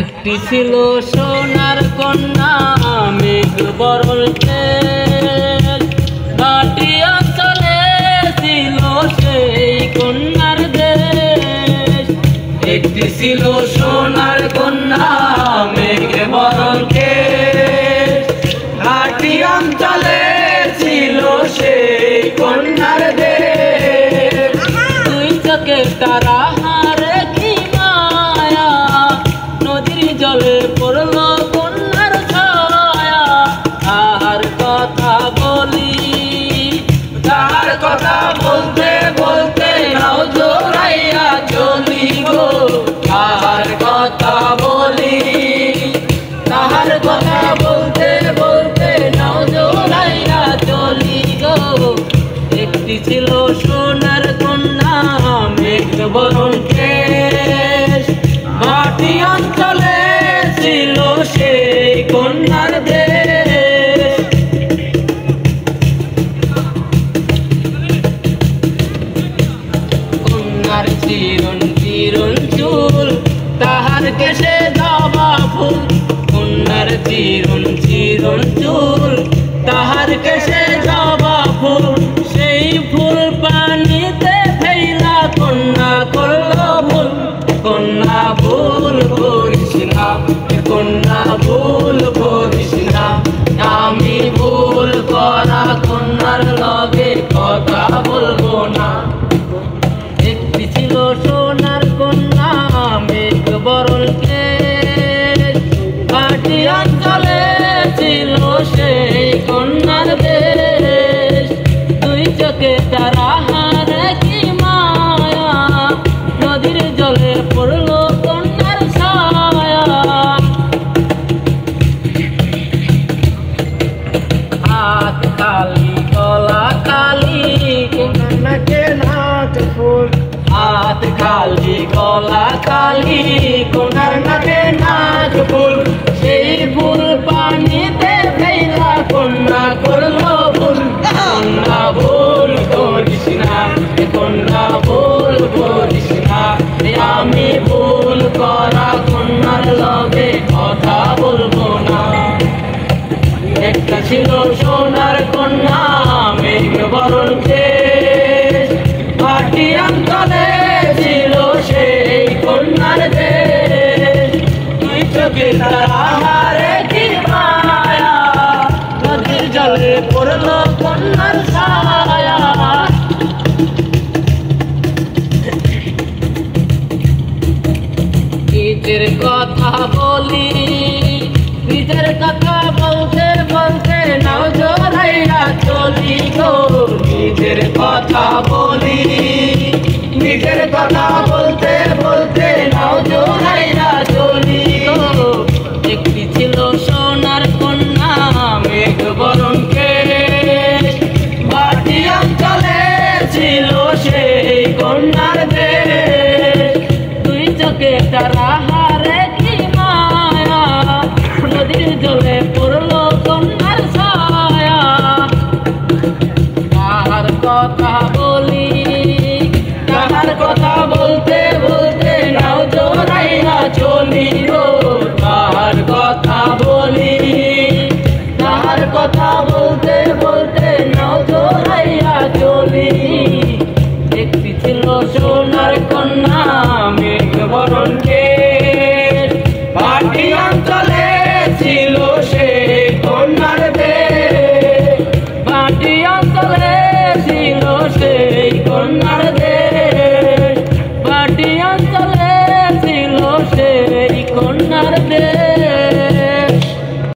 একটি ছিল সোনার কন্যা মেঘ বরল ঘাটি অঞ্চলে ছিল সেই কন্যার দেশ। একটি ছিল সোনার কন্যা মেঘ বরল ঘাটি অঞ্চলে ছিল সেই কন্যার দেশ। দুই চোখে তারা হারে কি মায়া, নদীর জলে পড়ল কন্যার ছায়া। তাহার কথা বলি, তাহার কথা বলতে বলতে নাও জোড়াইয়া চলি গো। তাহার কথা বলি, তাহার কথা বলতে বলতে নাও জোড়াইয়া চলি গো। একটি ছিল সোনার কন্যা মেঘ বরণ কেশ, ঘাটি অঞ্চলে ছিল সেই কন্যার দেশ। কন্যার চিরন চিরন চুল, তাহার কেশে জবা ফুল। কন্যার চিরন চিরন চুল, তাহার কেশে জবা ফুল। সেই ফুল পানিতে ফেলা কন্যা করল ভুল। কন্যা ভুল করিস না, কন্যা ভুল করিস না। আমি ভুল করা কন্যার লগে কথা বলবো না। একটি ছিল সোনার কন্যা মেঘ বরল কেশ, ঘাটি অঞ্চলে ছিল সেই কন্যার দেশ। দুই চোখে তারা হারে কি মায়া, নদীর জলে পড়ল কন্যার ছায়া। হাত খালি গলা খালি কন্যার নাকে নাক ফুল। হাত খালি গলা খালি কন্যার নাকে নাক ফুল। সেই ফুল পানিতে ফেলা কন্যা করল ভুল। কন্যা ভুল করিস না, কন্যা ভুল করিস না। আমি ভুল করা কন্যার লগে কথা বলবো না। একটা ছিল সোনার কন্যা মেঘ বরণ কেশ, ঘাটি অঞ্চলে ছিল সেই কন্যার দেশ। দুই চোখে তারা হারে কি মায়া, নদীর জলে পড়ল কন্যার ছায়া। নিজের কথা বলি, নিজের কথা বলতে বলতে নাও জোড়াইয়া চলি গো। নিজের কথা বলি, নিজের কথা বলতে বলতে নাও জোড়াইয়া চলি গো। একটি ছিল সোনার কন্যা মেঘ বরণ কেশ, ঘাটি অঞ্চলে ছিল সেই কন্যার দেশ। দুই চোখে তারা হারে কি মায়া, নদীর জলে পড়ল কন্যার ছায়া। তাহার কথা বলি, তাহার কথা বলতে বলতে নাও জোড়াইয়া চলি গো। তাহার কথা বলি, তাহার কথা বলতে বলতে নাও জোড়াইয়া চলি। একটি ছিল সোনার কন্যা মেঘ বরণ কেশ, ঘাটি অঞ্চলে ছিল সেই কন্যার দেশ। ঘাটি অঞ্চলে ছিল সেই কন্যার দেশ। ঘাটি অঞ্চলে ছিল সেই কন্যার দেশ।